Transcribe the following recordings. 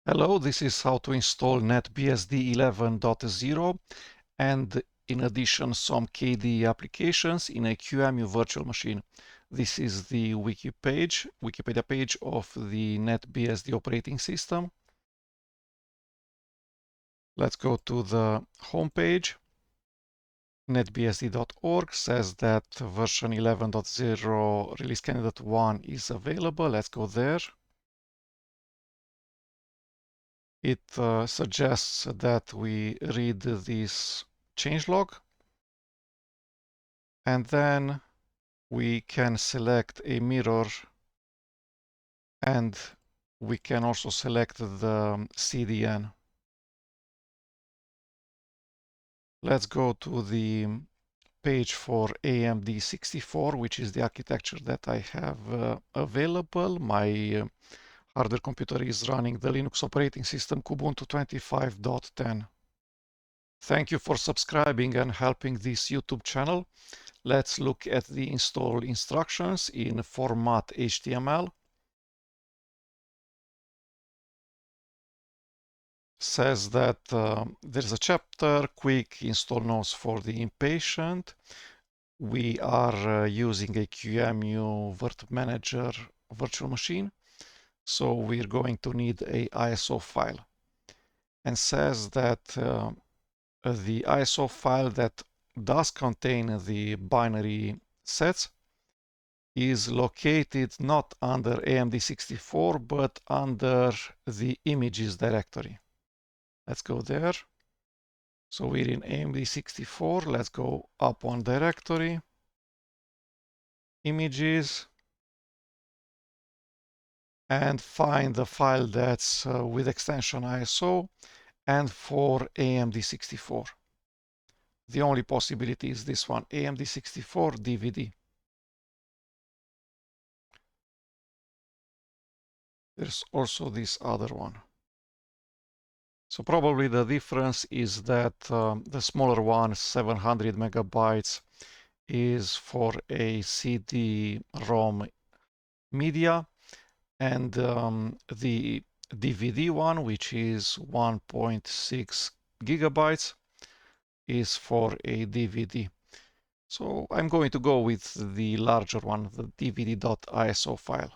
Hello, this is how to install NetBSD 11.0 and in addition some KDE applications in a QEMU virtual machine. This is the Wikipedia page of the NetBSD operating system. Let's go to the home page. NetBSD.org says that version 11.0 release candidate 1 is available. Let's go there. It suggests that we read this changelog, and then we can select a mirror, and we can also select the CDN. Let's go to the page for AMD64, which is the architecture that I have available. My hardware computer is running the Linux operating system Kubuntu 25.10. Thank you for subscribing and helping this YouTube channel. Let's look at the install instructions in format HTML. Says that there's a chapter, quick install notes for the impatient. We are using a QEMU Virt Manager virtual machine, so we're going to need a ISO file. And says that the ISO file that does contain the binary sets is located not under AMD64 but under the images directory. Let's go there. So we're in AMD64. Let's go up one directory, images, and find the file that's with extension ISO and for AMD64. The only possibility is this one, AMD64 DVD. There's also this other one. So probably the difference is that the smaller one, 700 megabytes, is for a CD-ROM media, and the DVD one, which is 1.6 gigabytes, is for a DVD. So I'm going to go with the larger one, the dvd.iso file.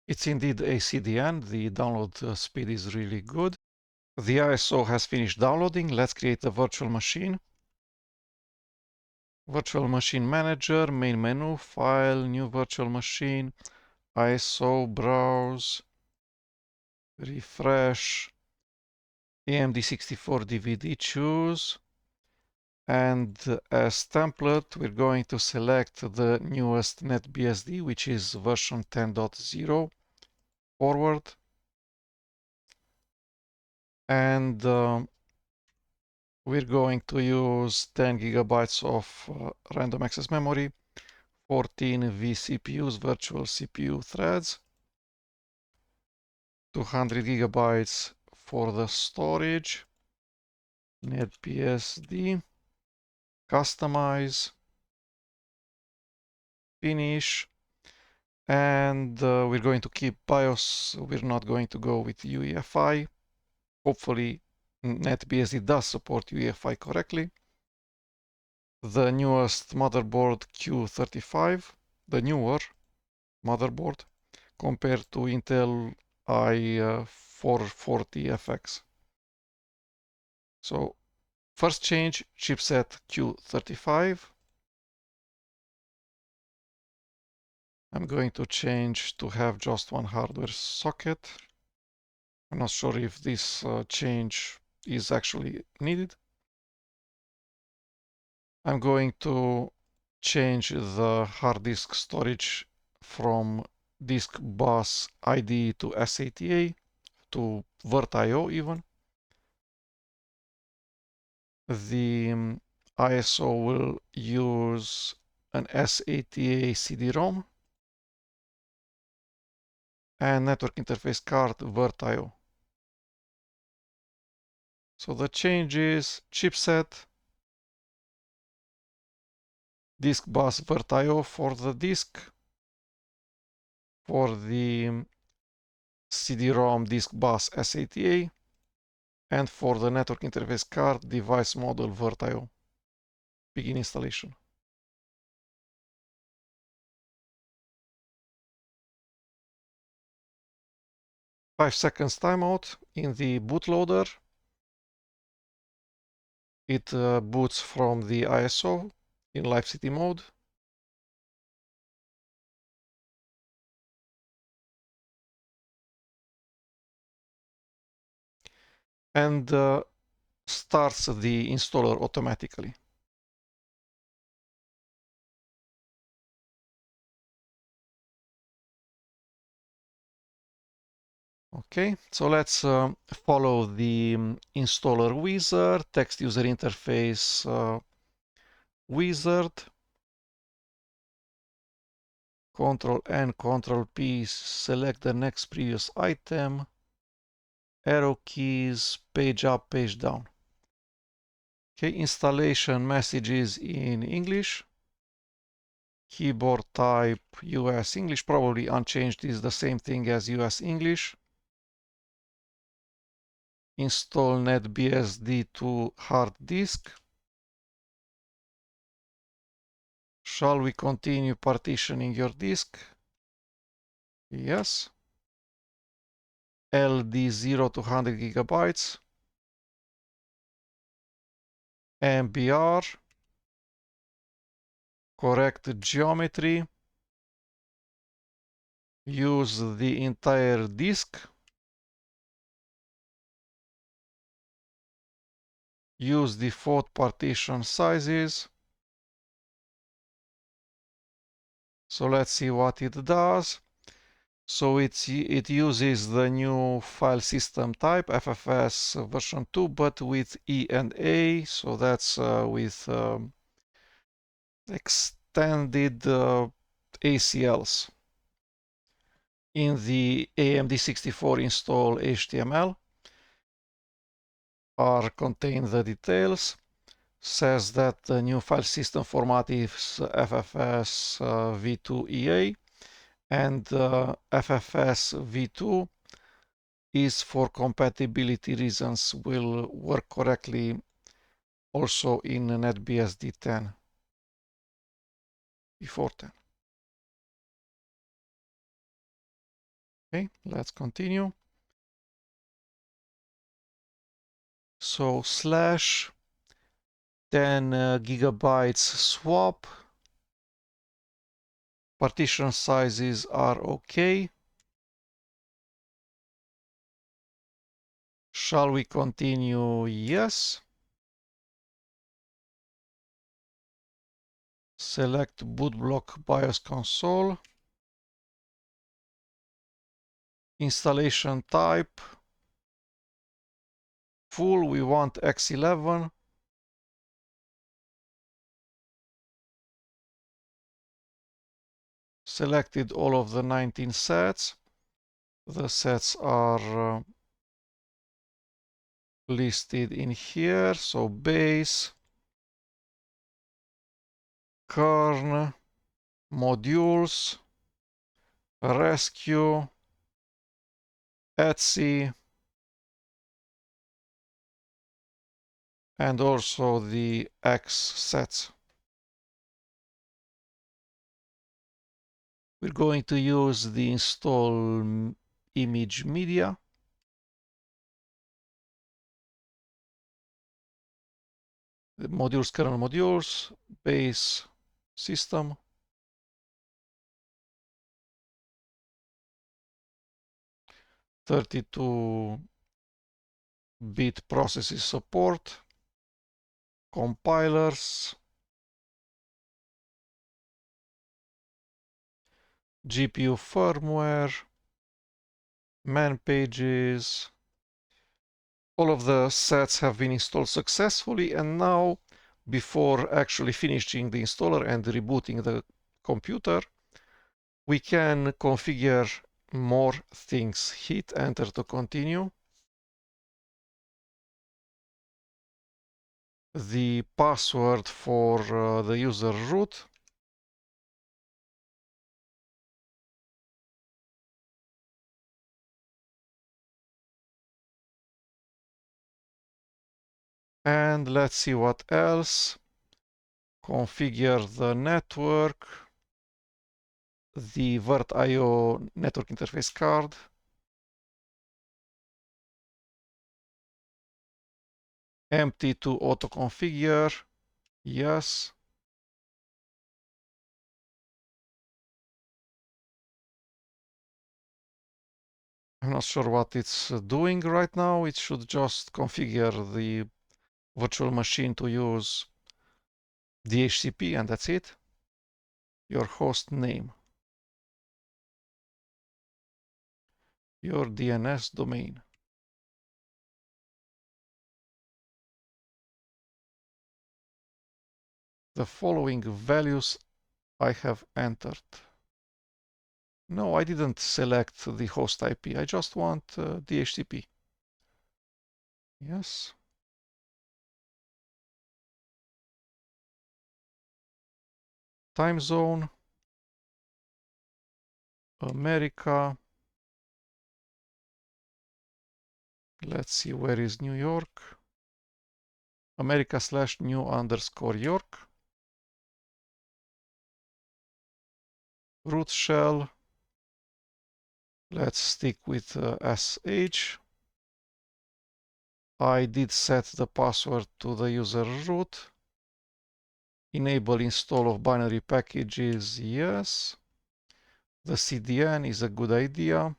It's indeed a CDN. The download speed is really good. The ISO has finished downloading. Let's create a virtual machine. Virtual machine manager, main menu, file, new virtual machine, ISO, browse, refresh, AMD64 DVD, choose, and as template we're going to select the newest NetBSD, which is version 10.0 forward, and we're going to use 10 gigabytes of random access memory, 14 vCPUs, virtual CPU threads, 200 gigabytes for the storage, NetBSD, customize, finish, and we're going to keep BIOS. We're not going to go with UEFI. Hopefully NetBSD does support UEFI correctly. The newest motherboard Q35, the newer motherboard compared to Intel i440FX. So first change, chipset Q35. I'm going to change to have just one hardware socket. I'm not sure if this change is actually needed. I'm going to change the hard disk storage from disk bus IDE to SATA to VirtIO even. The ISO will use an SATA CD-ROM and network interface card VirtIO. So the changes: chipset, disk bus VirtIO for the disk, for the CD-ROM disk bus SATA, and for the network interface card, device model VirtIO. Begin installation. Five seconds timeout in the bootloader. It boots from the ISO in Live City mode. And starts the installer automatically. Okay, so let's follow the installer wizard, text user interface wizard. Control N, Control P, select the next previous item. Arrow keys, page up, page down. Okay, installation messages in English. Keyboard type US English, probably unchanged is the same thing as US English. Install NetBSD to hard disk. Shall we continue partitioning your disk? Yes. LD0 to 100 gigabytes. MBR. Correct geometry. Use the entire disk. Use default partition sizes. So let's see what it does. So it uses the new file system type, FFS version 2, but with E and A. So that's with extended ACLs. In the AMD64 install HTML are contained the details. Says that the new file system format is FFS v2 EA, and FFS v2 is for compatibility reasons will work correctly also in NetBSD 10 before 10. Okay, let's continue. So slash 10 gigabytes swap. Partition sizes are okay. Shall we continue? Yes. Select boot block BIOS console. Installation type. Full, we want X11. Selected all of the 19 sets. The sets are listed in here. So base, kern, modules, rescue, etc. And also the X sets. We're going to use the install image media. The modules, kernel modules, base system. (32-bit) processes support. Compilers. GPU firmware. Man pages. All of the sets have been installed successfully, and now, before actually finishing the installer and rebooting the computer, we can configure more things. Hit enter to continue. The password for the user root. And let's see what else. Configure the network, the VirtIO network interface card. Empty to auto configure. Yes. I'm not sure what it's doing right now. It should just configure the virtual machine to use DHCP, and that's it. Your host name, your DNS domain. The following values I have entered. No, I didn't select the host IP. I just want DHCP. Yes. Time zone, America. Let's see, where is New York? America/new_York. Root shell. Let's stick with SH. I did set the password to the user root. Enable install of binary packages, yes. The CDN is a good idea.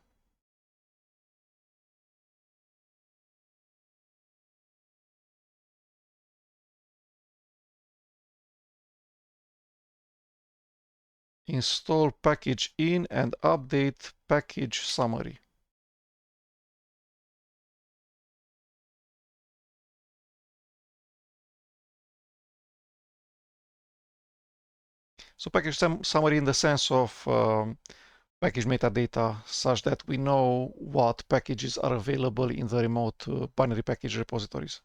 Install package in and update package summary. So package summary in the sense of package metadata, such that we know what packages are available in the remote binary package repositories.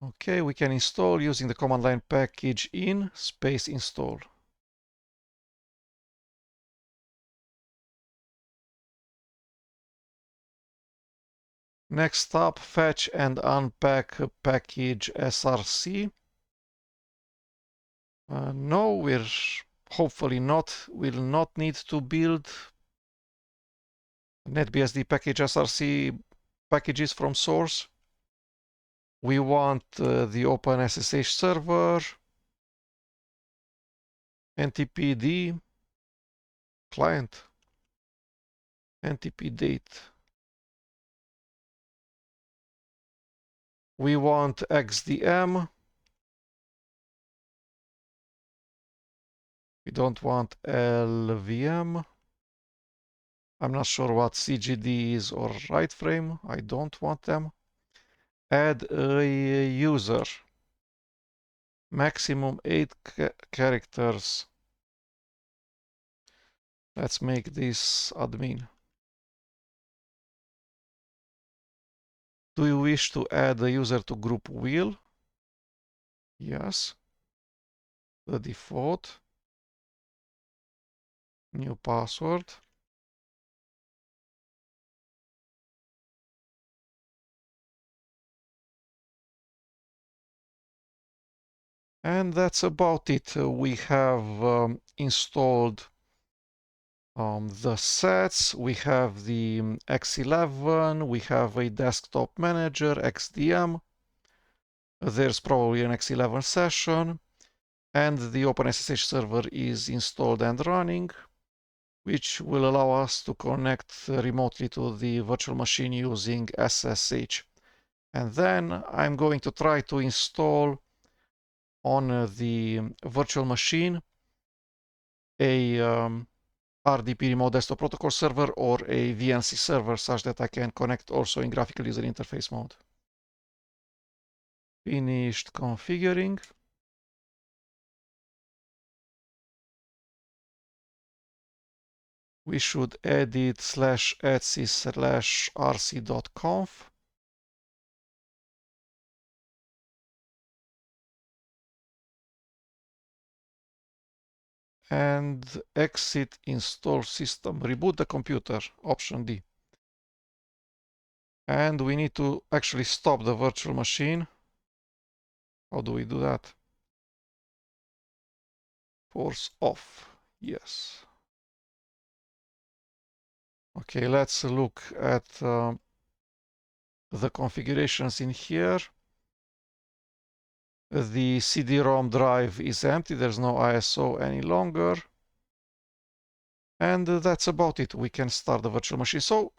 Okay, we can install using the command line package in space install. Next up, fetch and unpack package src. No, we're hopefully will not need to build NetBSD package src packages from source. We want the OpenSSH server, NTPD, client, NTP date. We want XDM. We don't want LVM. I'm not sure what CGD is or write frame. I don't want them. Add a user. Maximum 8 characters. Let's make this admin. Do you wish to add a user to group wheel? Yes. The default. New password. And that's about it. We have installed the sets. We have the X11. We have a desktop manager, XDM. There's probably an X11 session. And the OpenSSH server is installed and running, which will allow us to connect remotely to the virtual machine using SSH. And then I'm going to try to install on the virtual machine a RDP remote desktop protocol server or a VNC server, such that I can connect also in graphical user interface mode. Finished configuring. We should edit /etc/rc.conf. And exit install system. Reboot the computer, option D. And we need to actually stop the virtual machine. How do we do that? Force off. Yes. Okay, let's look at the configurations in here. The CD-ROM drive is empty. There's no ISO any longer. And that's about it. We can start the virtual machine. So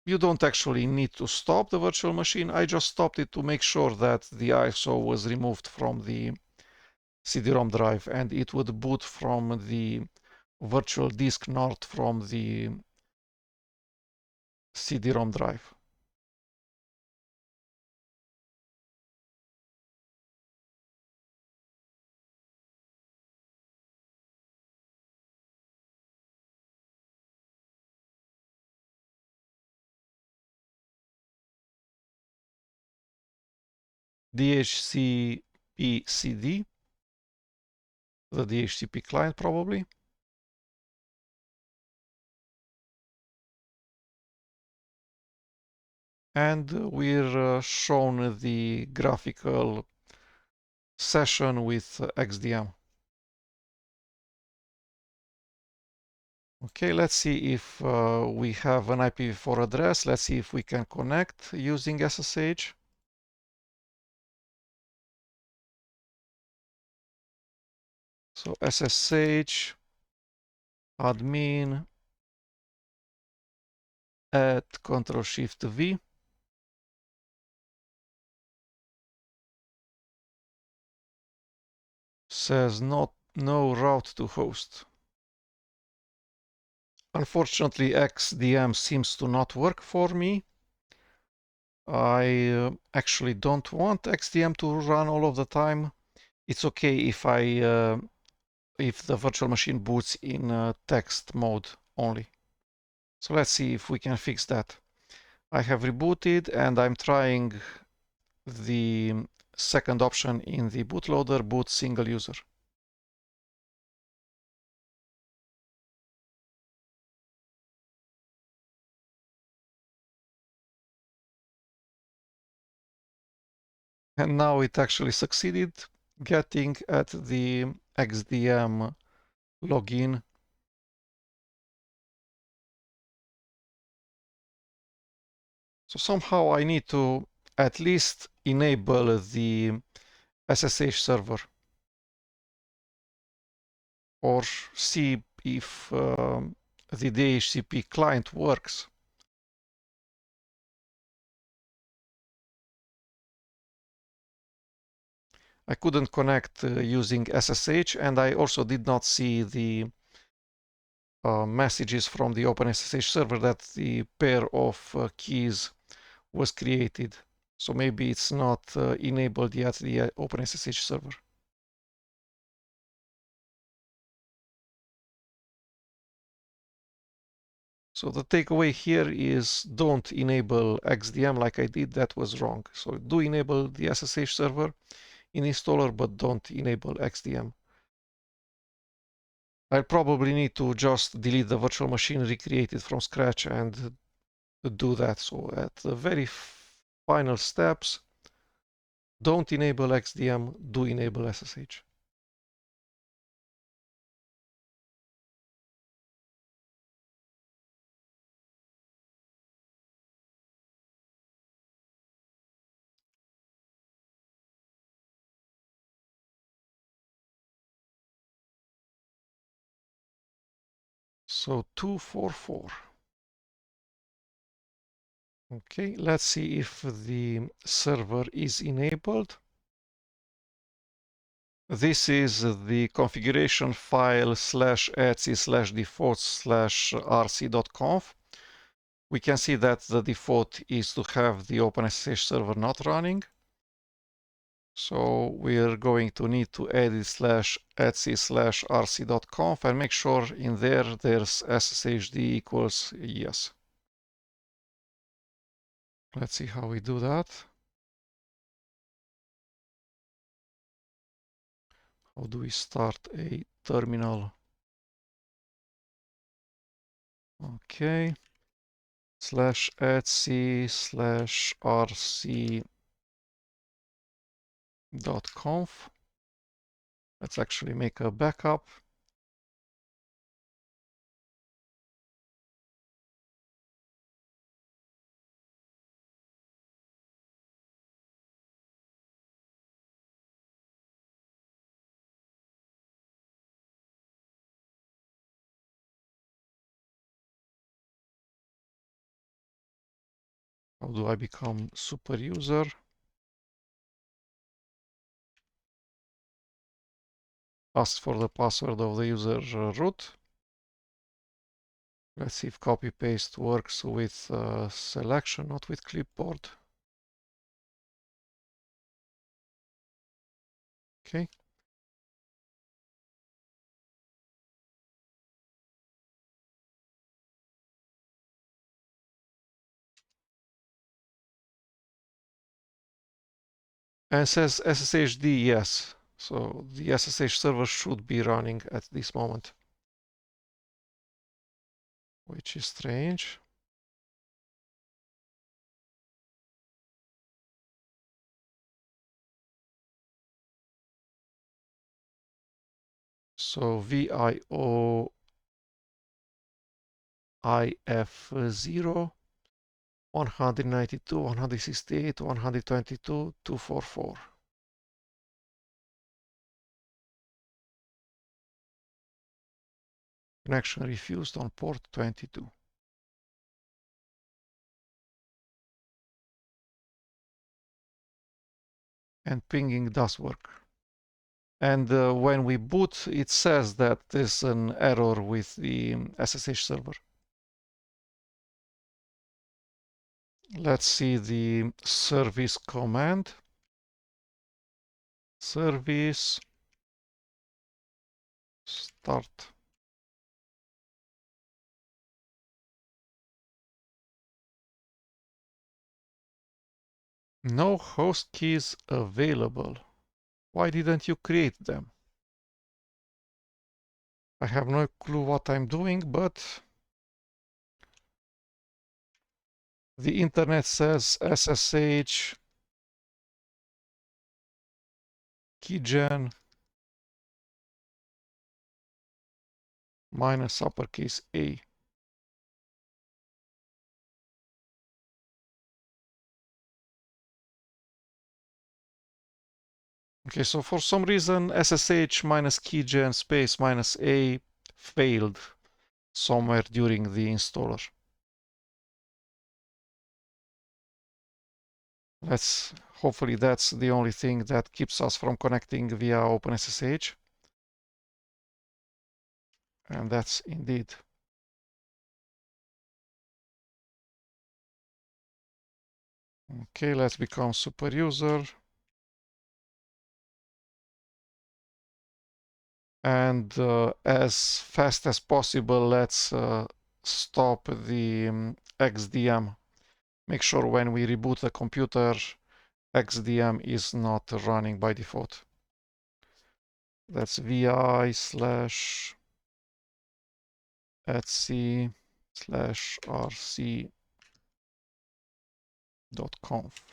you don't actually need to stop the virtual machine. I just stopped it to make sure that the ISO was removed from the CD-ROM drive and it would boot from the virtual disk, not from the CD-ROM drive. DHCP CD, the DHCP client probably. And we're shown the graphical session with XDM. Okay, let's see if we have an IPv4 address. Let's see if we can connect using SSH. So SSH admin at Ctrl+Shift+V. Says no route to host. Unfortunately, XDM seems to not work for me. I actually don't want XDM to run all of the time. It's okay if if the virtual machine boots in text mode only. So let's see if we can fix that. I have rebooted and I'm trying the second option in the bootloader, boot single user. And now it actually succeeded getting at the XDM login. So somehow I need to at least enable the SSH server or see if the DHCP client works. I couldn't connect using SSH, and I also did not see the messages from the OpenSSH server that the pair of keys was created. So maybe it's not enabled yet, the OpenSSH server. So the takeaway here is don't enable XDM like I did. That was wrong. So do enable the SSH server in installer, but don't enable XDM. I'll probably need to just delete the virtual machine, recreate it from scratch, and do that. So at the very final steps, don't enable XDM, do enable SSH. So 244. Okay, let's see if the server is enabled. This is the configuration file /etc/defaults/rc.conf. We can see that the default is to have the OpenSSH server not running. So we're going to need to edit /etc/rc.conf and make sure in there there's sshd equals yes. Let's see how we do that. How do we start a terminal? Okay. /etc/rc.conf. Let's actually make a backup. How do I become super user? Ask for the password of the user root. Let's see if copy paste works with selection, not with clipboard. Okay. And it says SSHD, yes. So the SSH server should be running at this moment, which is strange. So VIO IF0 192 168 122 244. Connection refused on port 22. And pinging does work. And when we boot, it says that there's an error with the SSH server. Let's see the service command. Service start. No host keys available. Why didn't you create them? I have no clue what I'm doing, but the internet says SSH keygen minus uppercase A. Okay, so for some reason SSH minus keygen space minus A failed somewhere during the installer. Hopefully that's the only thing that keeps us from connecting via OpenSSH. And that's indeed. Okay, let's become super user. And as fast as possible, let's stop the XDM. Make sure when we reboot the computer, XDM is not running by default. That's vi/etc/rc.conf.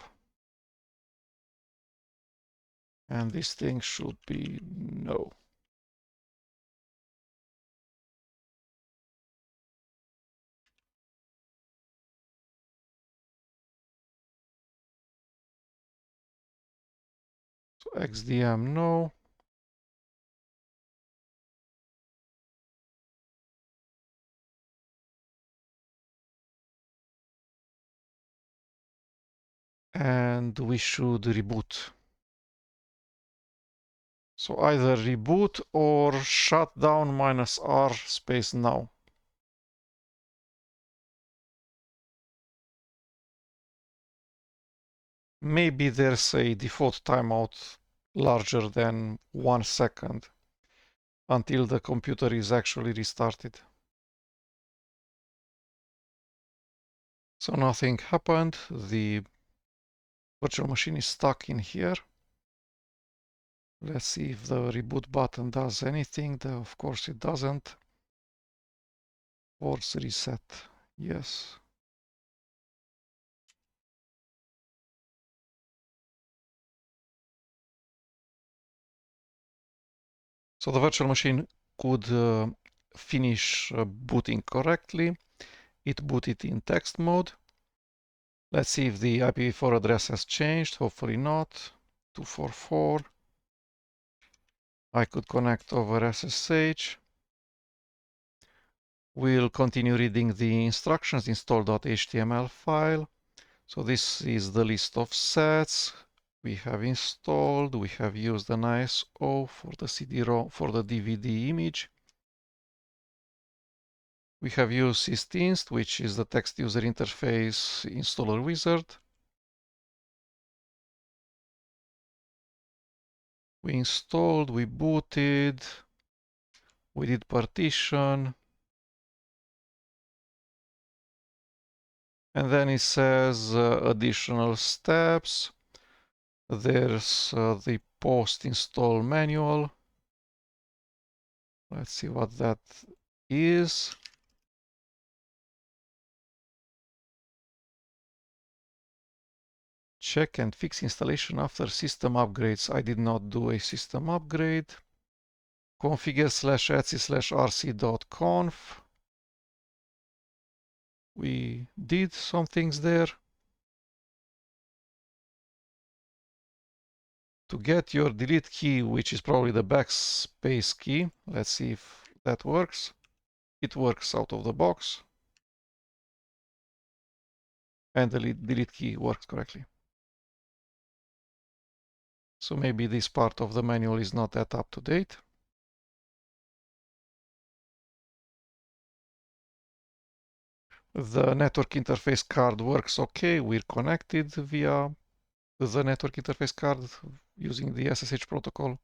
And this thing should be no. So XDM no. And we should reboot. So either reboot or shut down -R space now. Maybe there's a default timeout larger than 1 second until the computer is actually restarted. So nothing happened. The virtual machine is stuck in here. Let's see if the reboot button does anything. Of course it doesn't. Force reset. Yes. So the virtual machine could finish booting correctly. It booted in text mode. Let's see if the IPv4 address has changed. Hopefully not. 244. I could connect over SSH. We'll continue reading the instructions, install.html file. So this is the list of sets we have installed. We have used an ISO for the CD-ROM, for the DVD image. We have used systinst, which is the text user interface installer wizard. We installed, we booted, we did partition. And then it says additional steps. There's the post-install manual. Let's see what that is. Check and fix installation after system upgrades. I did not do a system upgrade. Configure/etc/rc.conf. We did some things there. To get your delete key, which is probably the backspace key, let's see if that works. It works out of the box. And the delete key works correctly. So maybe this part of the manual is not that up to date. The network interface card works okay. We're connected via the network interface card using the SSH protocol.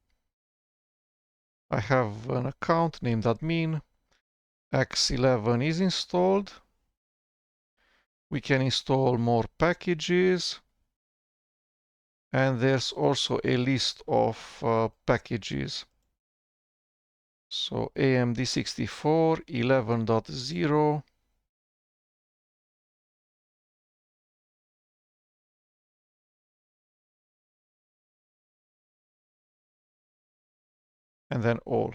I have an account named admin. X11 is installed. We can install more packages. And there's also a list of packages. So AMD64 11.0. And then all.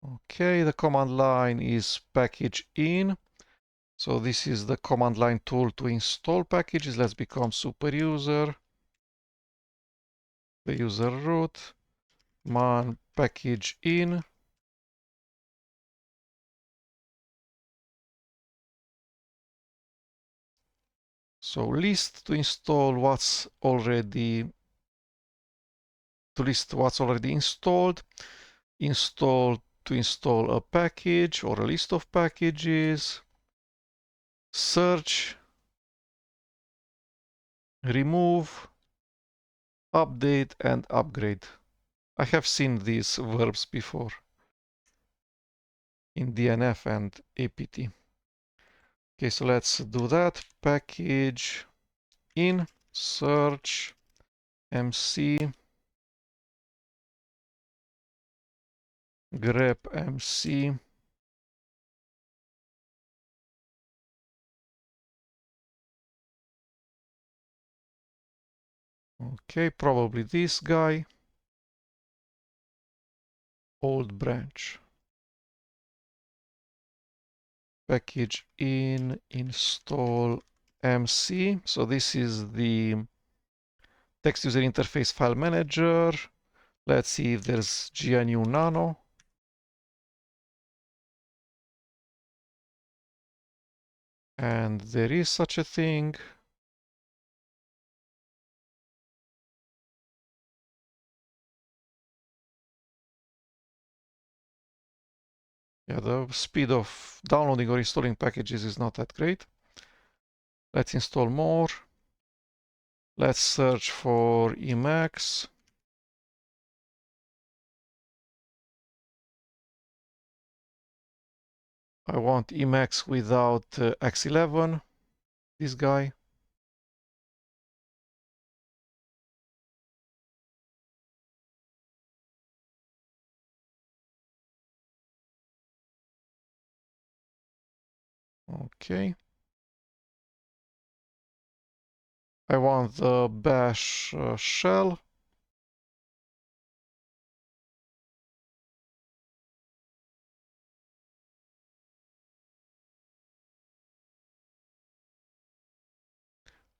Okay, the command line is package in. So this is the command line tool to install packages. Let's become super user. The user root, man package in. So list to install what's already, to list what's already installed. Install to install a package or a list of packages. Search, remove, update, and upgrade. I have seen these verbs before in DNF and APT. Okay, so let's do that. Package in, search, MC, grep MC. Okay, probably this guy. Old branch. Package in, install MC. So this is the text user interface file manager. Let's see if there's GNU Nano. And there is such a thing. Yeah, the speed of downloading or installing packages is not that great. Let's install more. Let's search for Emacs. I want Emacs without X11, this guy. Okay. I want the bash shell.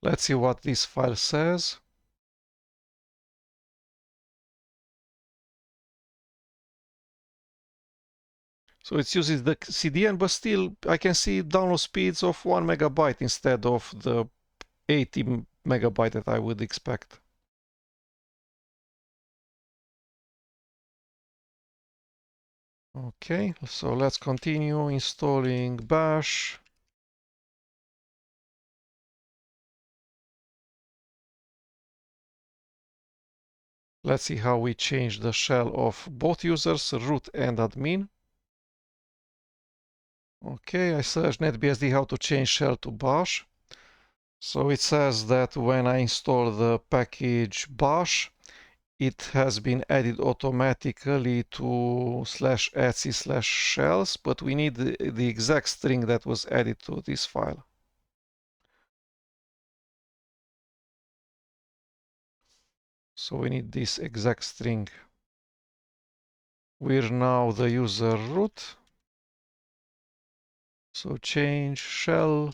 Let's see what this file says. So it uses the CDN, but still I can see download speeds of 1 megabyte instead of the 80 megabyte that I would expect. Okay, so let's continue installing bash. Let's see how we change the shell of both users, root and admin. Okay, I searched NetBSD how to change shell to bash. So it says that when I install the package bash, it has been added automatically to /etc/shells, but we need the exact string that was added to this file. So we need this exact string. We're now the user root. So change shell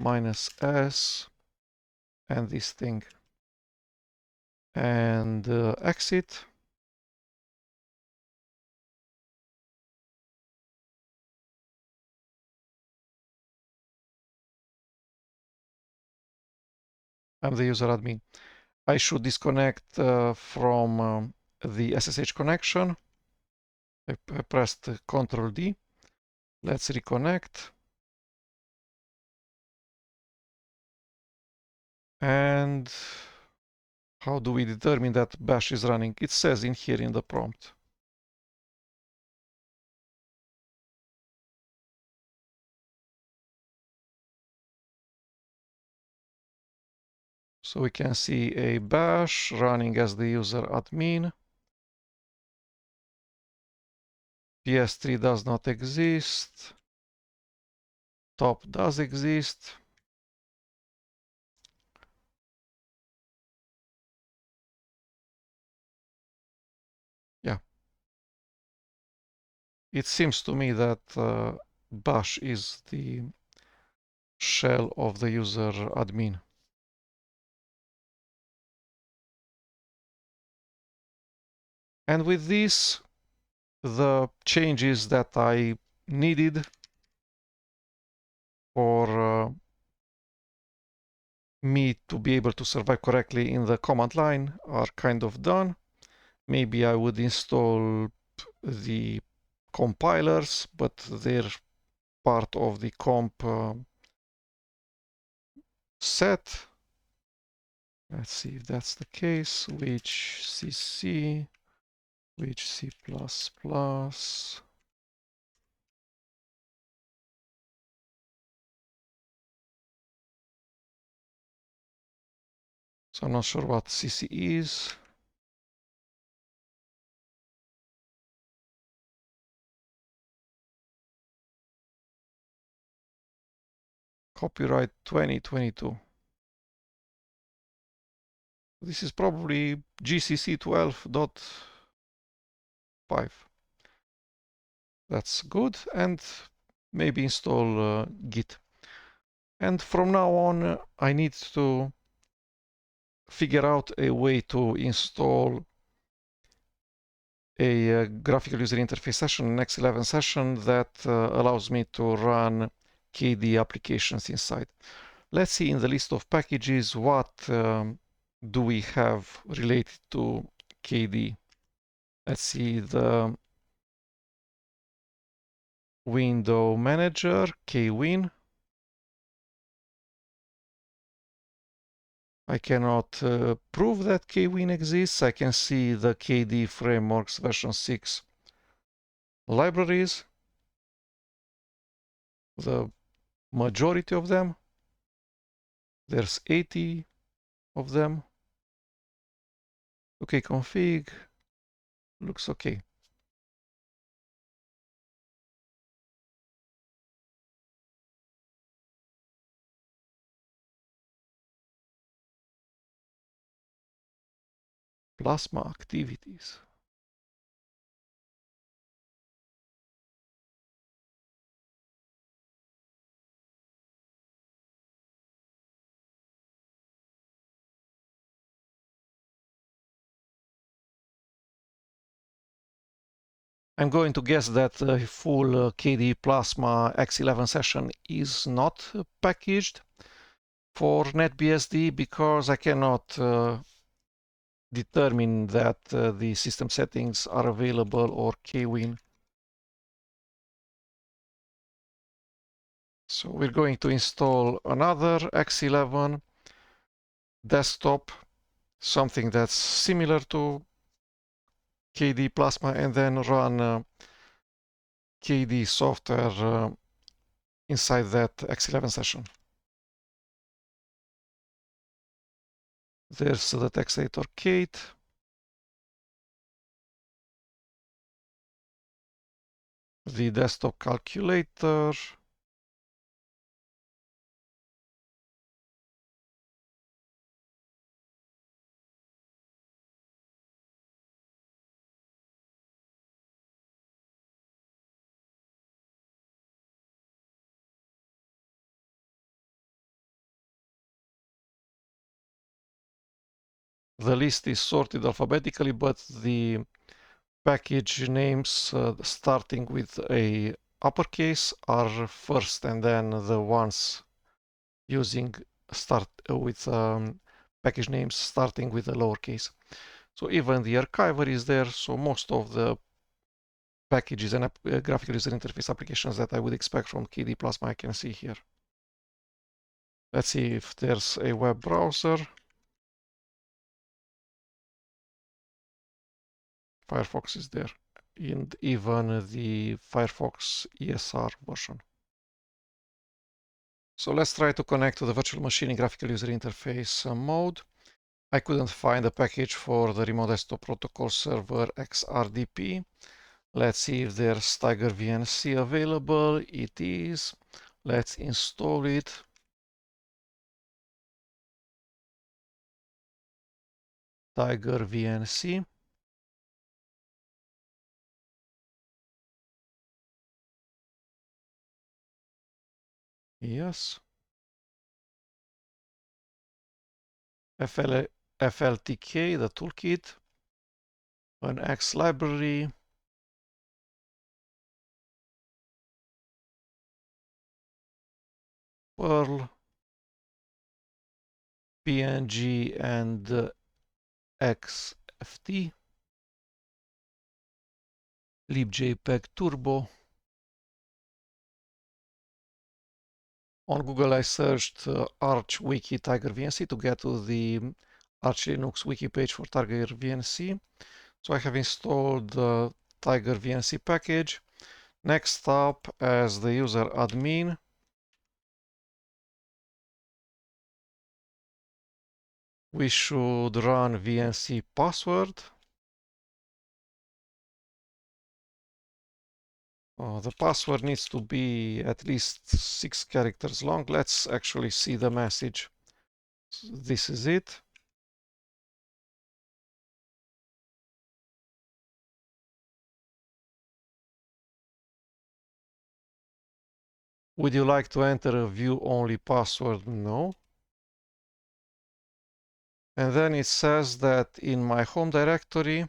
-s and this thing. And exit. I'm the user admin. I should disconnect from the SSH connection. I pressed Ctrl D. Let's reconnect. And how do we determine that bash is running? It says in here in the prompt. So we can see a bash running as the user admin. PS3 does not exist. Top does exist. Yeah. It seems to me that bash is the shell of the user admin. And with this, the changes that I needed for me to be able to survive correctly in the command line are kind of done. Maybe I would install the compilers, but they're part of the comp set. Let's see if that's the case. Which CC, which C++. So I'm not sure what CC is. Copyright 2022. This is probably GCC 12.5. That's good. And maybe install Git. And from now on, I need to figure out a way to install a graphical user interface session, an X11 session that allows me to run KDE applications inside. Let's see in the list of packages what do we have related to KDE. Let's see the window manager, kwin. I cannot prove that kwin exists. I can see the KDE frameworks version 6 libraries, the majority of them. There's 80 of them. Okay, config looks okay. Plasma activities. I'm going to guess that the full KDE Plasma X11 session is not packaged for NetBSD because I cannot determine that the system settings are available or kwin. So we're going to install another X11 desktop, something that's similar to KDE Plasma, and then run KDE software inside that X11 session. There's the text editor Kate. The desktop calculator. The list is sorted alphabetically, but the package names starting with a uppercase are first, and then the ones using start with package names starting with a lowercase. So even the archiver is there, so most of the packages and graphical user interface applications that I would expect from KDE Plasma I can see here. Let's see if there's a web browser. Firefox is there, and even the Firefox ESR version. So let's try to connect to the virtual machine in graphical user interface mode. I couldn't find a package for the remote desktop protocol server XRDP. Let's see if there's tigervnc available. It is. Let's install it. tigervnc. Yes. FLTK, the toolkit. An X library. Perl. PNG and XFT. libjpeg turbo. On Google, I searched Arch Wiki tigervnc to get to the Arch Linux wiki page for tigervnc. So I have installed the tigervnc package. Next up, as the user admin, we should run VNC password. The password needs to be at least 6 characters long. Let's actually see the message. So this is it. Would you like to enter a view-only password? No. And then it says that in my home directory,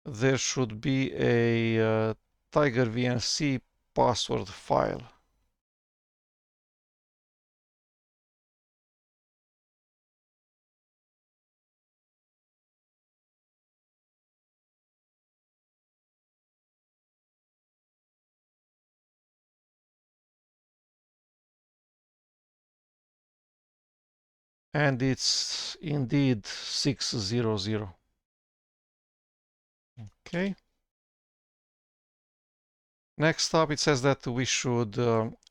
there should be a tigervnc password file. And it's indeed 600. Okay. Next up, it says that we should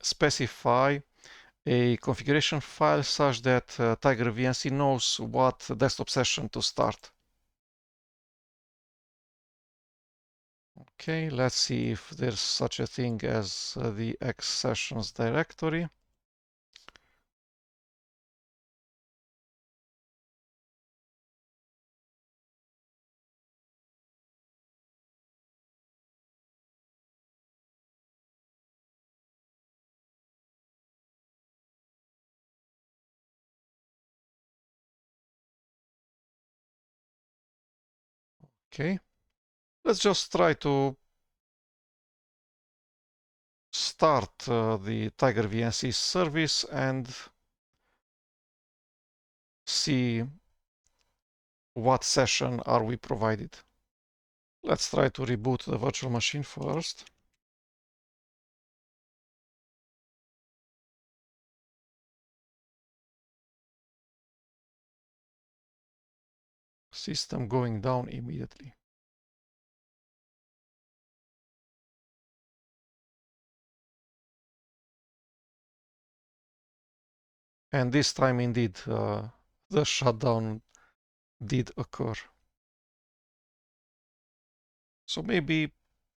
specify a configuration file such that tigervnc knows what desktop session to start. Okay, let's see if there's such a thing as the X sessions directory. Okay, let's just try to start the tigervnc service and see what session are we provided. Let's try to reboot the virtual machine first. System going down immediately. And this time indeed the shutdown did occur. So maybe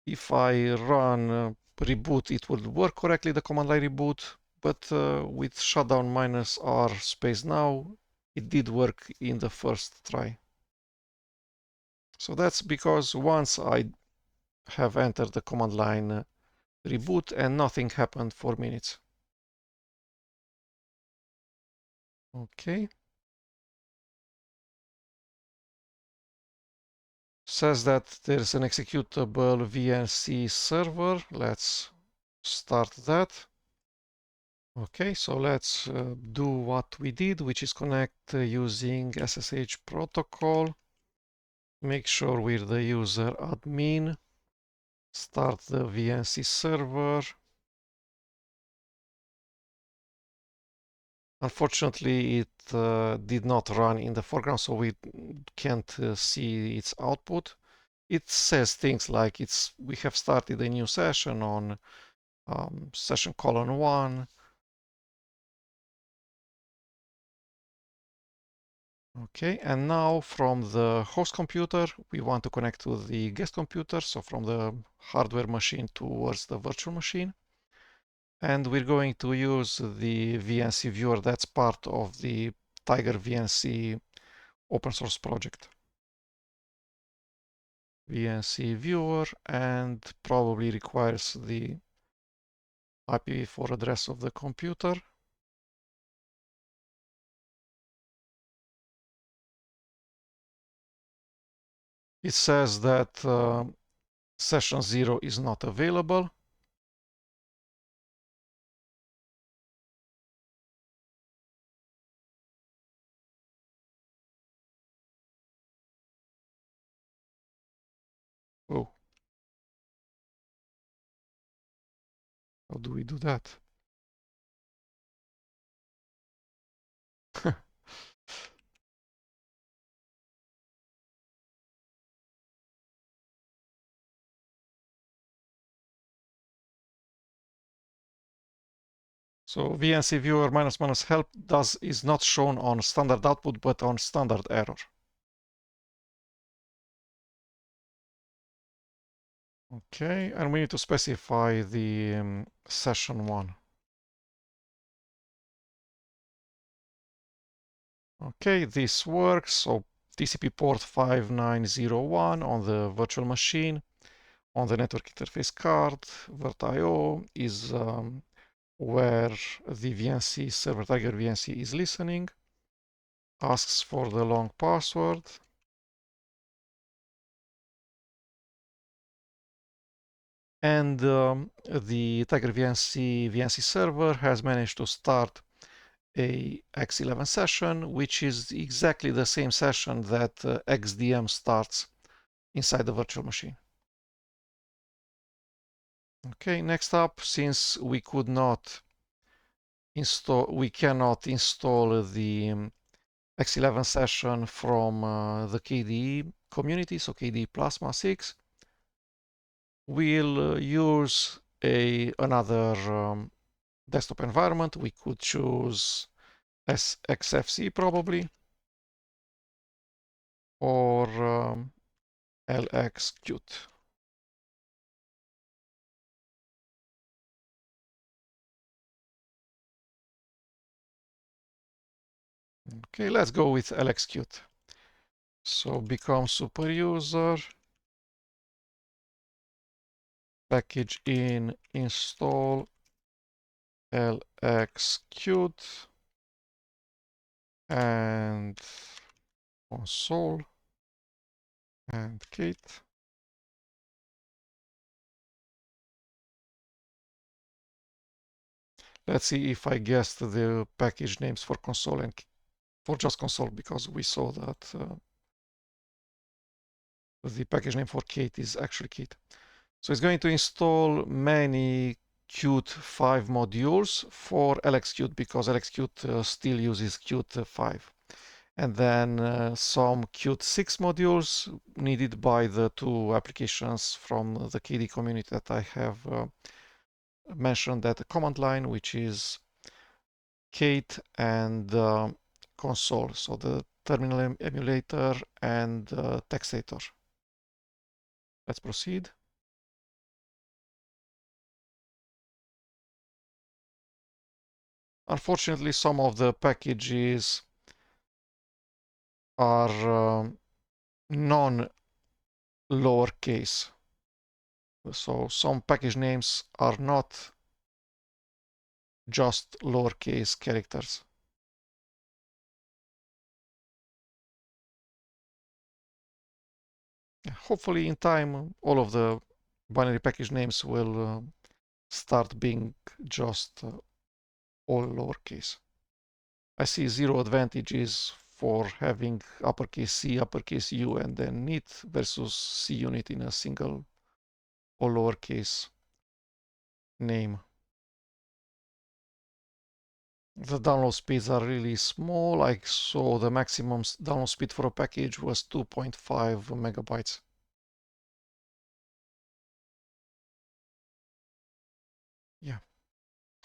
if I run reboot, it will work correctly, the command line reboot, but with shutdown -r space now, it did work in the first try. So that's because once I have entered the command line reboot and nothing happened for minutes. Okay. Says that there's an executable VNC server. Let's start that. Okay, so let's do what we did, which is connect using SSH protocol. Make sure we're the user admin. Start the VNC server. Unfortunately, it did not run in the foreground, so we can't see its output. It says things like we have started a new session on session :1. Okay, and now from the host computer, we want to connect to the guest computer, so from the hardware machine towards the virtual machine. And we're going to use the VNC viewer that's part of the tigervnc open source project. VNC viewer, and probably requires the IPv4 address of the computer. It says that session 0 is not available. Oh, how do we do that? So VNC viewer --help is not shown on standard output, but on standard error. Okay, and we need to specify the session 1. Okay, this works. So TCP port 5901 on the virtual machine. On the network interface card, virt.io is where the VNC server tigervnc is listening. Asks for the long password. And the tigervnc VNC server has managed to start a X11 session, which is exactly the same session that XDM starts inside the virtual machine. Okay, next up, since we cannot install the X11 session from the KDE community, so KDE Plasma 6, we'll use another desktop environment. We could choose XFC probably, or LXQt. Okay, let's go with LXQt. So become super user, package in install LXQt, and console and kit. Let's see if I guessed the package names for console and for just console, because we saw that the package name for Qt is actually Qt. So it's going to install many Qt 5 modules for LXQt, because LXQt still uses Qt 5. And then some Qt 6 modules needed by the two applications from the KDE community that I have mentioned at the command line, which is Kate and console, so the terminal emulator and textator. Let's proceed. Unfortunately, some of the packages are non-lowercase. So some package names are not just lowercase characters. Hopefully in time all of the binary package names will start being just all lowercase. I see zero advantages for having uppercase C, uppercase U, and then neat versus C unit in a single all lowercase name. The download speeds are really small. I saw the maximum download speed for a package was 2.5 megabytes. Yeah,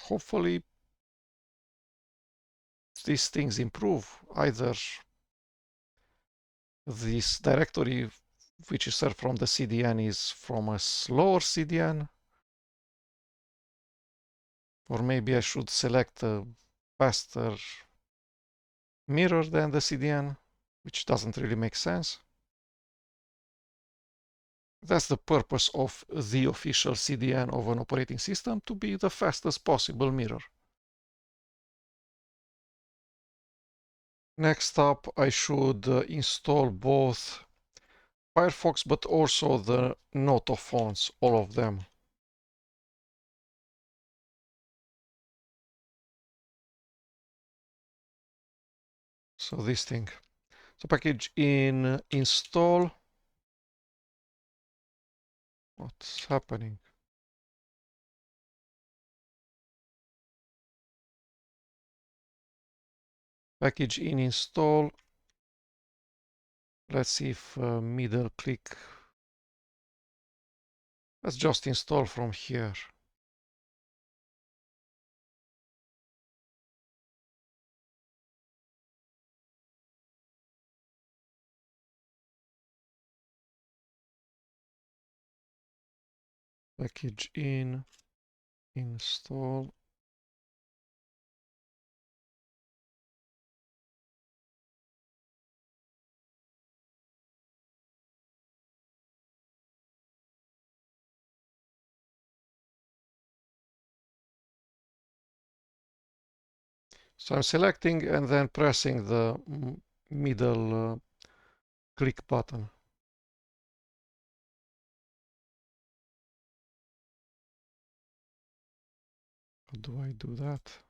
hopefully these things improve. Either this directory which is served from the CDN is from a slower CDN, or maybe I should select a faster mirror than the CDN, which doesn't really make sense. That's the purpose of the official CDN of an operating system, to be the fastest possible mirror. Next up, I should install both Firefox, but also the Noto fonts, all of them. So this thing. So package in install. What's happening? Package in install. Let's see if middle click. Let's just install from here. Package in install. So I'm selecting and then pressing the middle click button. How do I do that?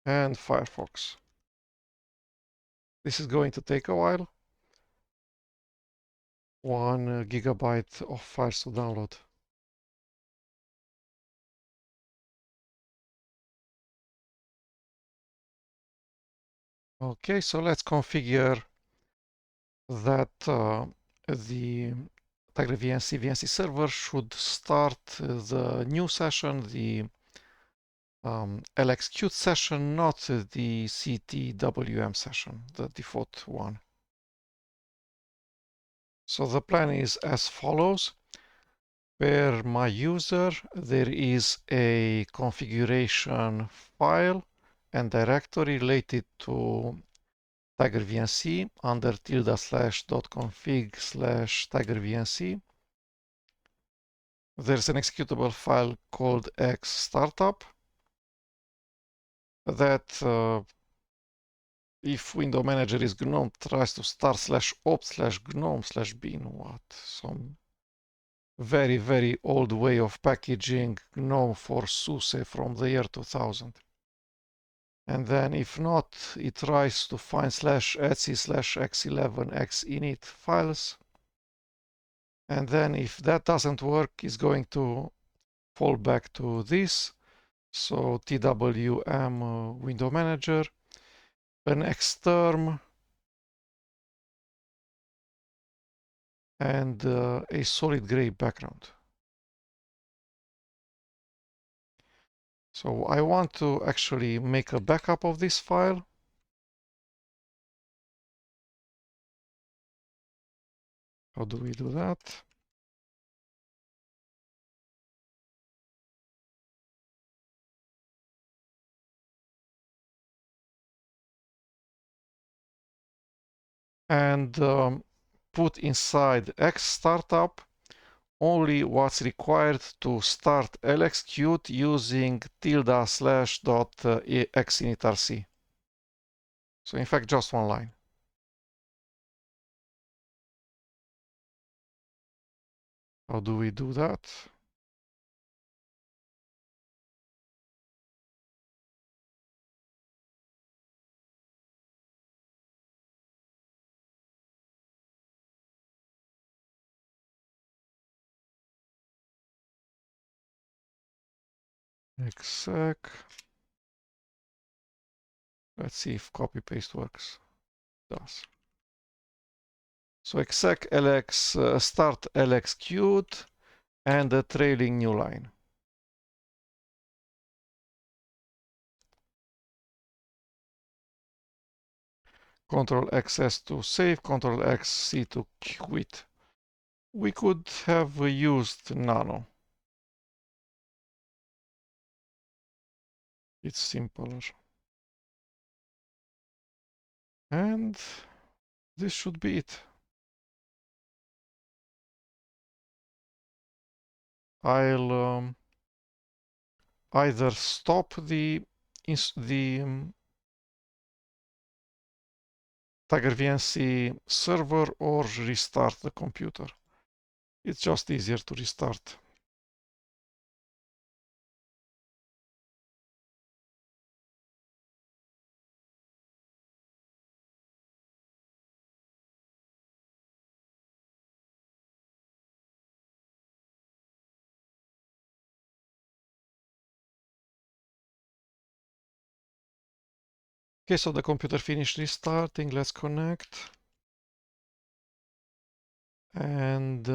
And Firefox. This is going to take a while. 1 gigabyte of files to download. Okay, so let's configure that the tigervnc VNC server should start the new session, the LXQt session, not the CTWM session, the default one. So the plan is as follows. Per my user, there is a configuration file and directory related to tigervnc under /.config/tigervnc. there's an executable file called xstartup that if window manager is GNOME tries to start /opt/gnome/bin, what? Some very old way of packaging GNOME for SUSE from the year 2000. And then if not, it tries to find /etc/x11/xinit files. And then if that doesn't work, it's going to fall back to this. So twm window manager, an xterm, and a solid gray background. So I want to actually make a backup of this file. How do we do that? And put inside xstartup only what's required to start LXQt using ~/.xinitrc. So in fact, just one line. How do we do that? Exec. Let's see if copy paste works. It does. So exec lx start LXQt and a trailing new line. Control XS to save, Control XC to quit. We could have used nano. It's simpler. And this should be it. I'll either stop the tigervnc server or restart the computer. It's just easier to restart. Okay, so the computer finished restarting. Let's connect. And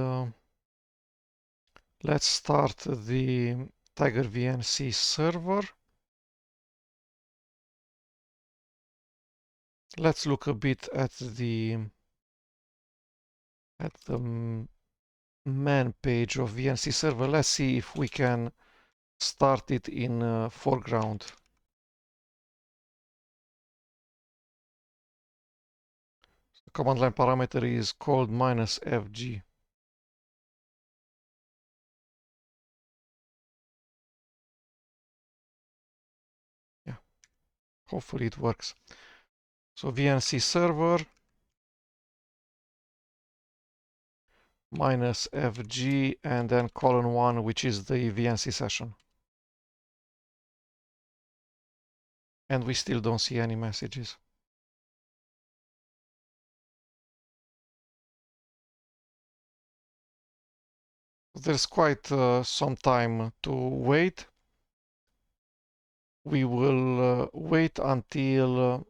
let's start the tigervnc server. Let's look a bit at the man page of VNC server. Let's see if we can start it in foreground. The command line parameter is called -fg. Yeah, hopefully it works. So VNC server -fg and then :1, which is the VNC session. And we still don't see any messages. There's quite some time to wait. We will wait until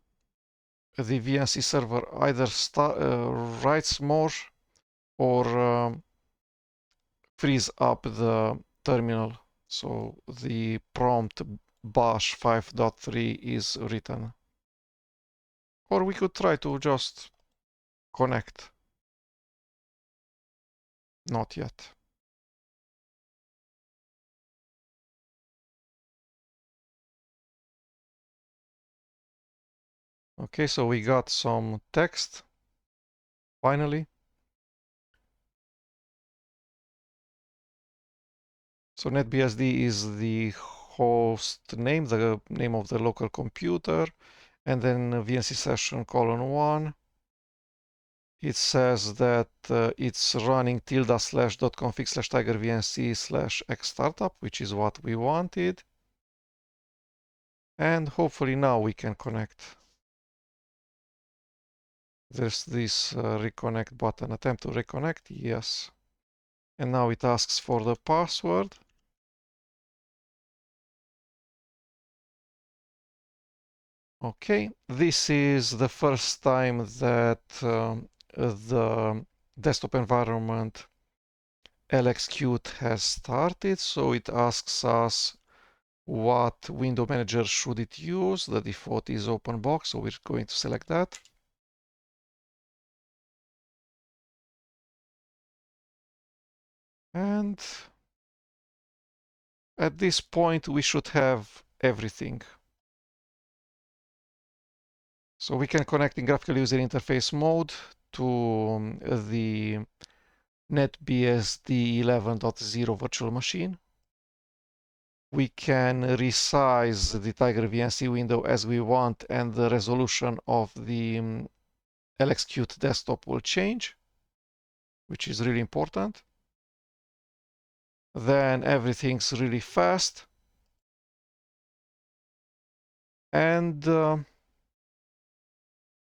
the VNC server either writes more or frees up the terminal. So the prompt bash 5.3 is written. Or we could try to just connect. Not yet. Okay, so we got some text. Finally. So NetBSD is the host name, the name of the local computer, and then VNC session :1. It says that it's running ~/.config/tigervnc/x startup, which is what we wanted. And hopefully now we can connect. There's this reconnect button. Attempt to reconnect, yes. And now it asks for the password. Okay, this is the first time that the desktop environment LXQt has started, so it asks us what window manager should it use. The default is OpenBox, so we're going to select that. And at this point, we should have everything. So we can connect in graphical user interface mode to the NetBSD 11.0 virtual machine. We can resize the tigervnc window as we want, and the resolution of the LXQt desktop will change, which is really important. Then everything's really fast. And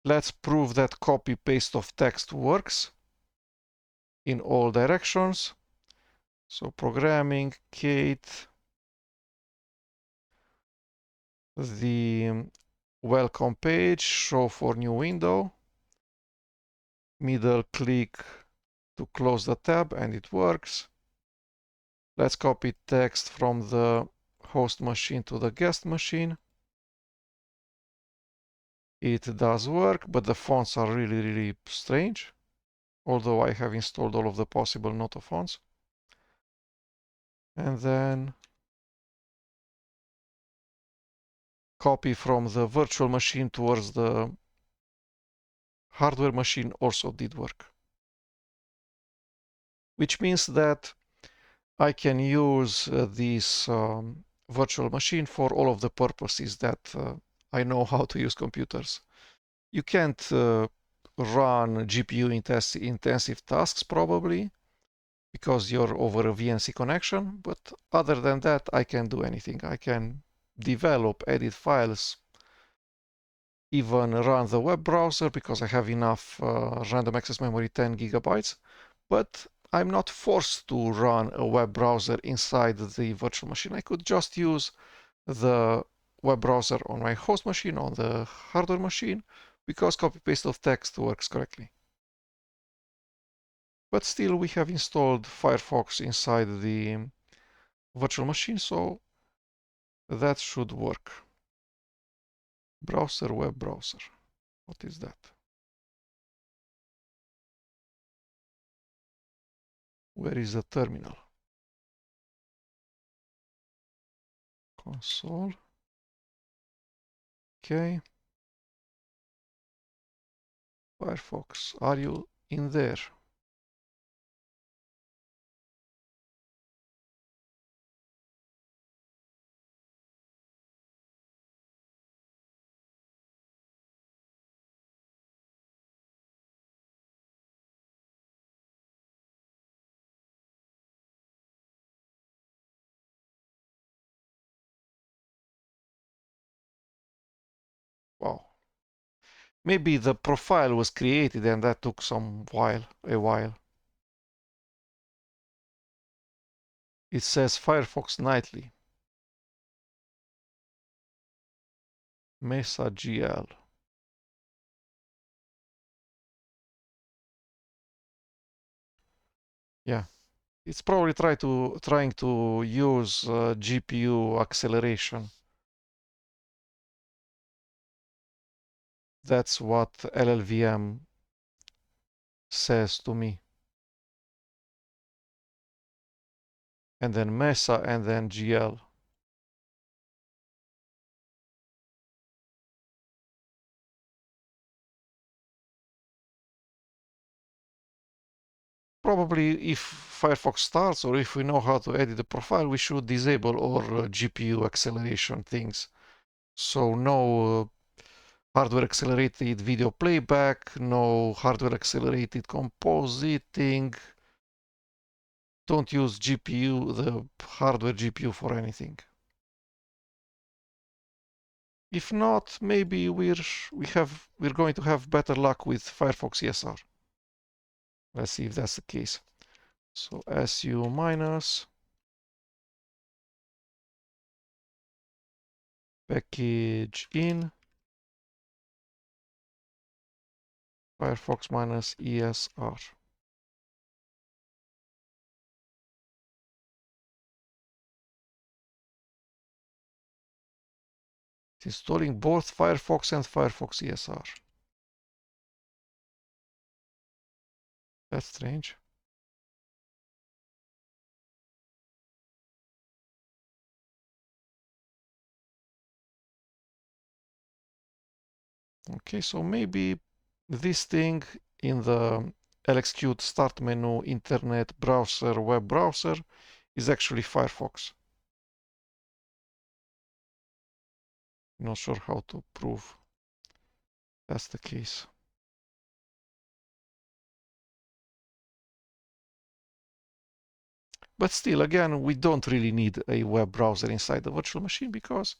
let's prove that copy paste of text works in all directions. So programming, Kate, the welcome page, show for new window, middle click to close the tab, and it works. Let's copy text from the host machine to the guest machine. It does work, but the fonts are really, really strange, although I have installed all of the possible Noto fonts. And then copy from the virtual machine towards the hardware machine also did work. Which means that I can use this virtual machine for all of the purposes that I know how to use computers. You can't run GPU intensive tasks probably because you're over a VNC connection, but other than that, I can do anything. I can develop, edit files, even run the web browser because I have enough random access memory, 10 gigabytes, but I'm not forced to run a web browser inside the virtual machine. I could just use the web browser on my host machine, on the hardware machine, because copy-paste of text works correctly. But still, we have installed Firefox inside the virtual machine, so that should work. Browser, web browser. What is that? Where is the terminal? Console. Okay. Firefox, are you in there? Wow. Maybe the profile was created and that took a while. It says Firefox Nightly. Mesa GL. Yeah. It's probably trying to use GPU acceleration. That's what LLVM says to me. And then Mesa and then GL. probably if Firefox starts or if we know how to edit the profile, we should disable all GPU acceleration things. So no hardware accelerated video playback, no hardware accelerated compositing. Don't use GPU, the hardware GPU for anything. If not, maybe we're going to have better luck with Firefox ESR. Let's see if that's the case. So su minus package in Firefox minus ESR. It's installing both Firefox and Firefox ESR. That's strange. Okay, so maybe this thing in the LXQt start menu, internet browser, web browser is actually Firefox. Not sure how to prove that's the case. But still, again, we don't really need a web browser inside the virtual machine because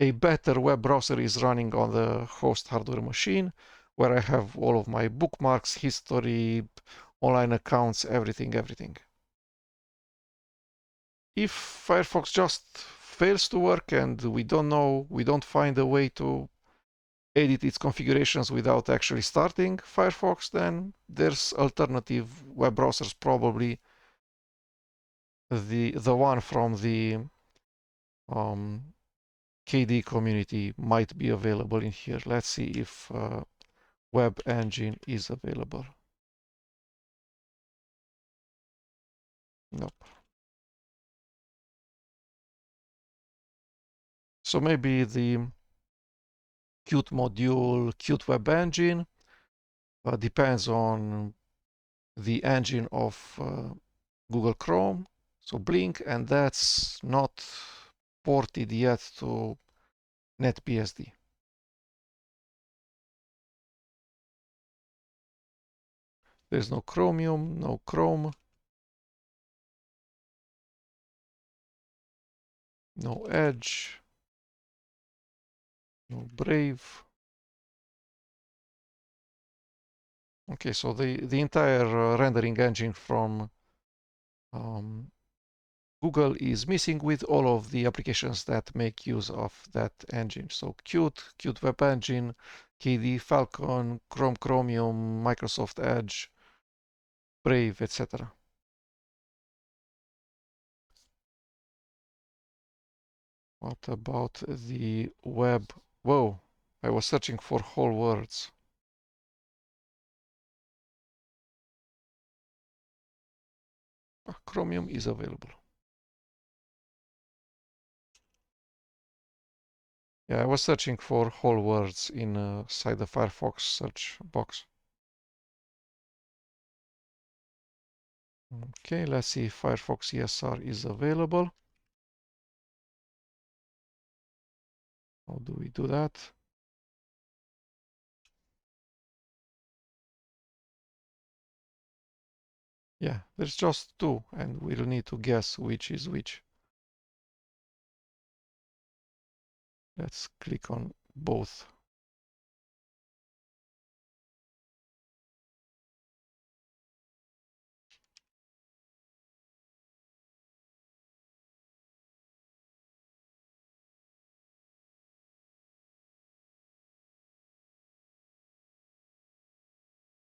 a better web browser is running on the host hardware machine where I have all of my bookmarks, history, online accounts, everything. If Firefox just fails to work and we don't find a way to edit its configurations without actually starting Firefox, then there's alternative web browsers, probably the one from the KDE community might be available in here. Let's see if Web Engine is available. Nope. So maybe the Qt module, Qt Web Engine, depends on the engine of Google Chrome, so Blink, and that's not ported yet to NetBSD. There's no Chromium, no Chrome, no Edge, no Brave. Okay, so the entire rendering engine from Google is missing with all of the applications that make use of that engine. So Qt Web Engine, KDE Falcon, Chrome Chromium, Microsoft Edge, Brave, etc. What about the web? Whoa, I was searching for whole words. Chromium is available. Yeah, I was searching for whole words inside the Firefox search box. Okay, let's see if Firefox ESR is available. How do we do that? Yeah, there's just two, and we'll need to guess which is which. Let's click on both.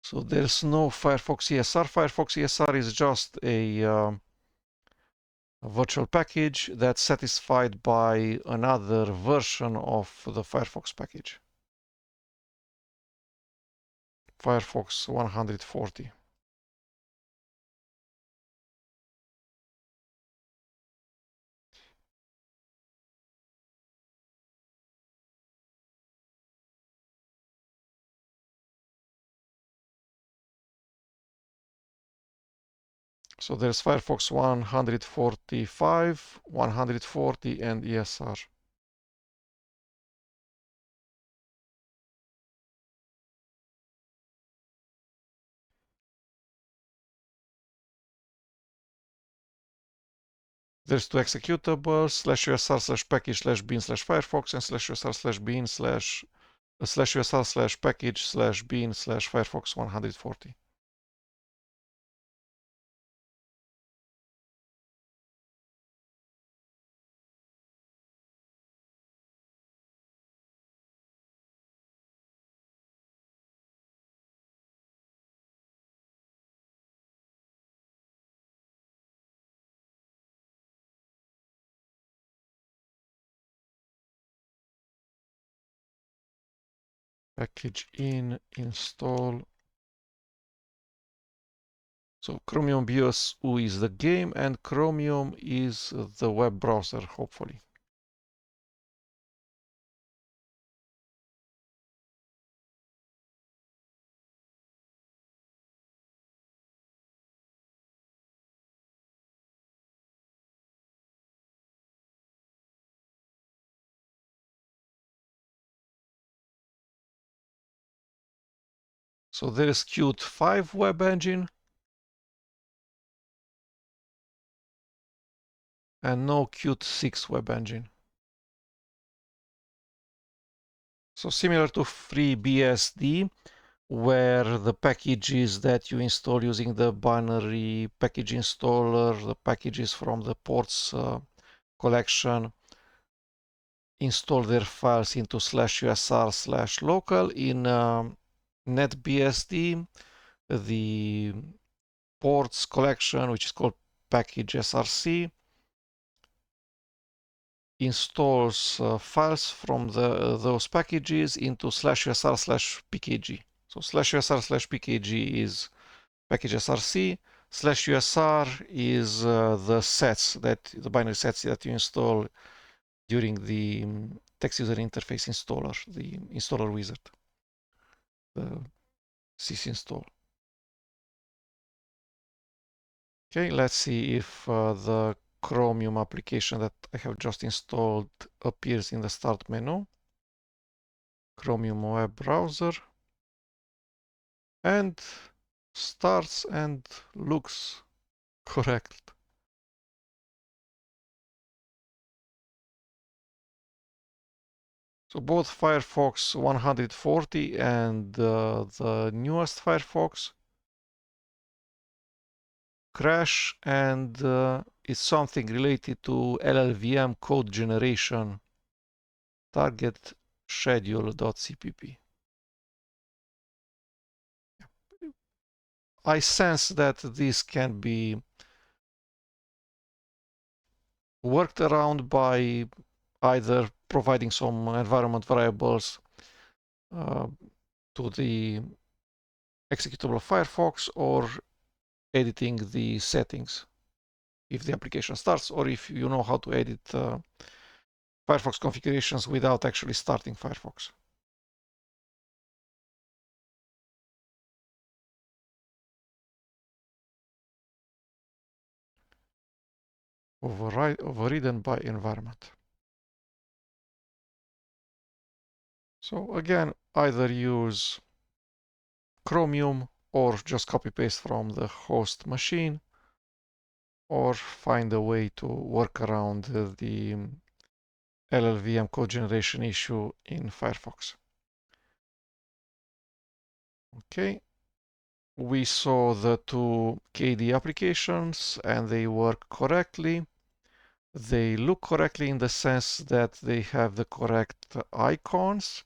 So there's no Firefox ESR. Firefox ESR is just a virtual package that's satisfied by another version of the Firefox package. Firefox 140. So there's Firefox 145, 140, and ESR. There's two executables, /usr/package/bin/firefox and /usr/bin/package/bin/firefox 140. Package in install. So Chromium BSU is the game and Chromium is the web browser, hopefully. So there is Qt 5 web engine and no Qt 6 web engine. So similar to FreeBSD, where the packages that you install using the binary package installer, the packages from the ports collection, install their files into /usr/local. In NetBSD, the ports collection, which is called package src, installs files from those packages into /usr/pkg. So /usr/pkg is package src, /usr is the binary sets that you install during the text user interface installer, the installer wizard, the sysinstall. Okay, let's see if the Chromium application that I have just installed appears in the start menu. Chromium web browser, and starts and looks correct. So both Firefox 140 and the newest Firefox crash, and it's something related to LLVM code generation target schedule.cpp. I sense that this can be worked around by either providing some environment variables to the executable Firefox or editing the settings if the application starts, or if you know how to edit Firefox configurations without actually starting Firefox. Overridden by environment. So again, either use Chromium or just copy paste from the host machine, or find a way to work around the LLVM code generation issue in Firefox. Okay, we saw the two KDE applications and they work correctly. They look correctly in the sense that they have the correct icons,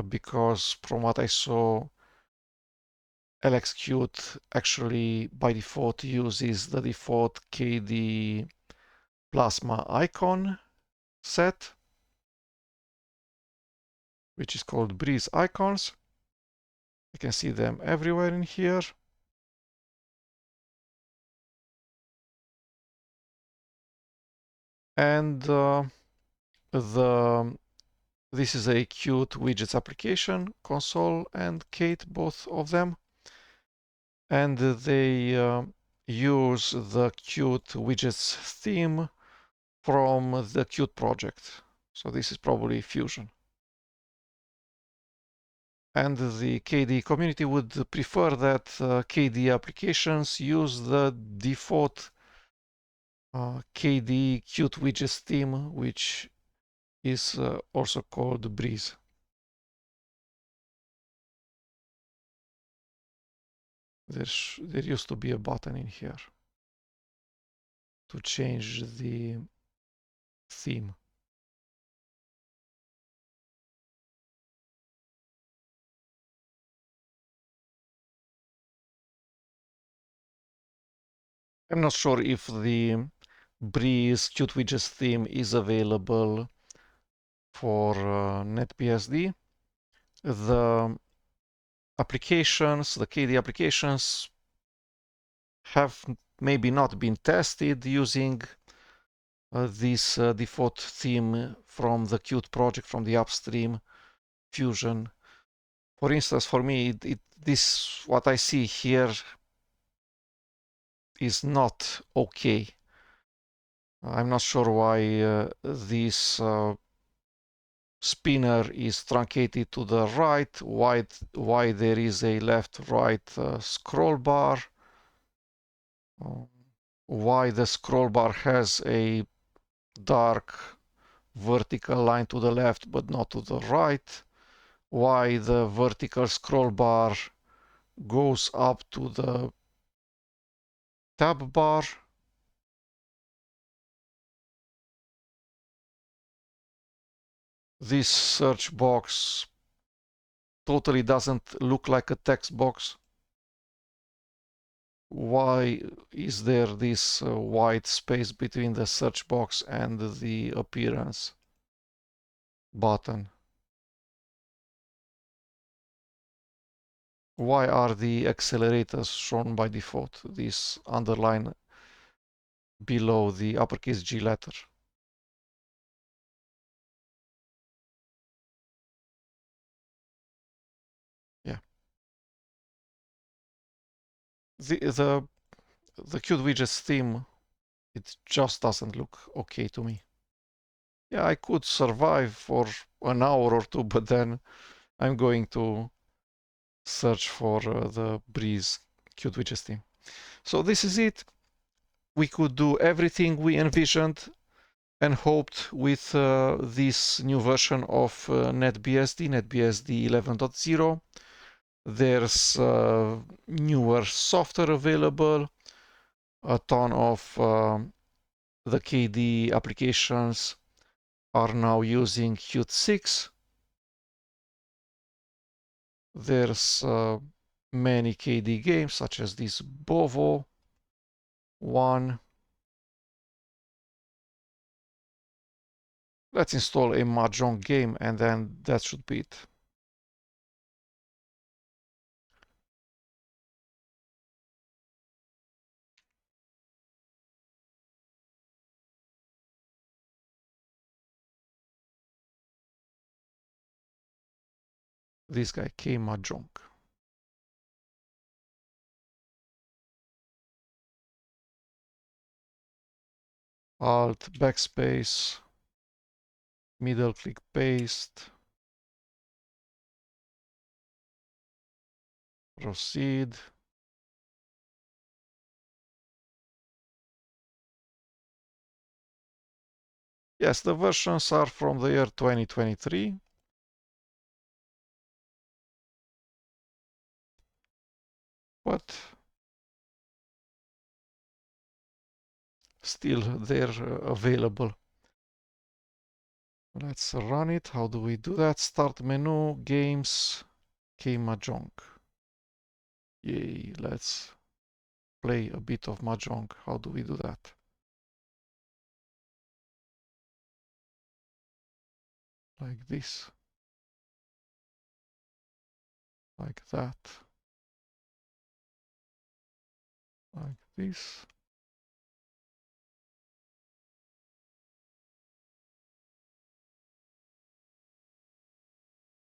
because from what I saw, LXQt actually by default uses the default KDE Plasma icon set, which is called Breeze icons. You can see them everywhere in here. And this is a Qt widgets application, console and Kate, both of them. And they use the Qt widgets theme from the Qt project. So this is probably Fusion. And the KDE community would prefer that KDE applications use the default KDE Qt widgets theme, which is also called Breeze. There used to be a button in here to change the theme. I'm not sure if the Breeze Qt widgets theme is available for NetBSD. The applications, the KDE applications, have maybe not been tested using this default theme from the Qt project, from the upstream Fusion. For instance, for me, this what I see here is not okay. I'm not sure why this spinner is truncated to the right, why there is a left-right scroll bar, why the scroll bar has a dark vertical line to the left but not to the right, why the vertical scroll bar goes up to the tab bar. This search box totally doesn't look like a text box. Why is there this white space between the search box and the appearance button? Why are the accelerators shown by default, this underline below the uppercase G letter? Yeah. The Qt widgets theme, it just doesn't look okay to me. Yeah, I could survive for an hour or two, but then I'm going to search for the Breeze Qt widgets theme. So this is it. We could do everything we envisioned and hoped with this new version of NetBSD, NetBSD 11.0. There's newer software available, a ton of the KDE applications are now using Qt 6. There's many KDE games such as this Bovo one. Let's install a Mahjong game and then that should be it. This guy K Mahjong. Alt backspace, middle click paste, proceed. Yes, the versions are from the year 2023. But still they're available. Let's run it. How do we do that? Start menu, games, K Mahjong. Yay, let's play a bit of Mahjong. How do we do that? Like this. Like that. Like this.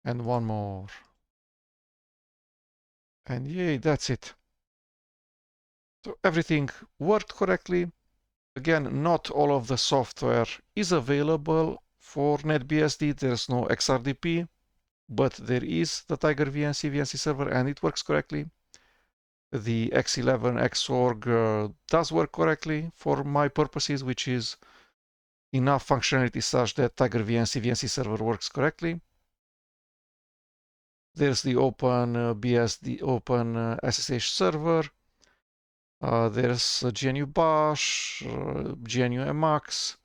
And one more. And yay, that's it. So everything worked correctly. Again, not all of the software is available for NetBSD. There's no XRDP, but there is the tigervnc VNC server and it works correctly. The X11 Xorg does work correctly for my purposes, which is enough functionality such that tigervnc VNC server works correctly. There's the OpenBSD, Open SSH server. There's GNU Bash, GNU Emacs,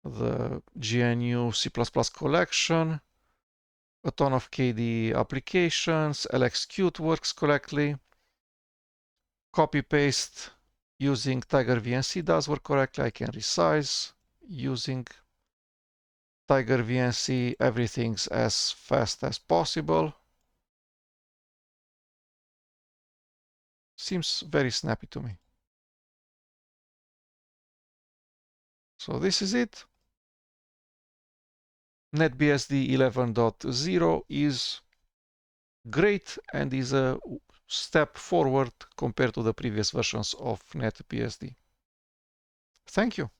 the GNU C++ collection, a ton of KDE applications, LXQt works correctly. Copy paste using tigervnc does work correctly. I can resize using tigervnc. Everything's as fast as possible. Seems very snappy to me. So this is it. NetBSD 11.0 is great and is a step forward compared to the previous versions of NetBSD. Thank you.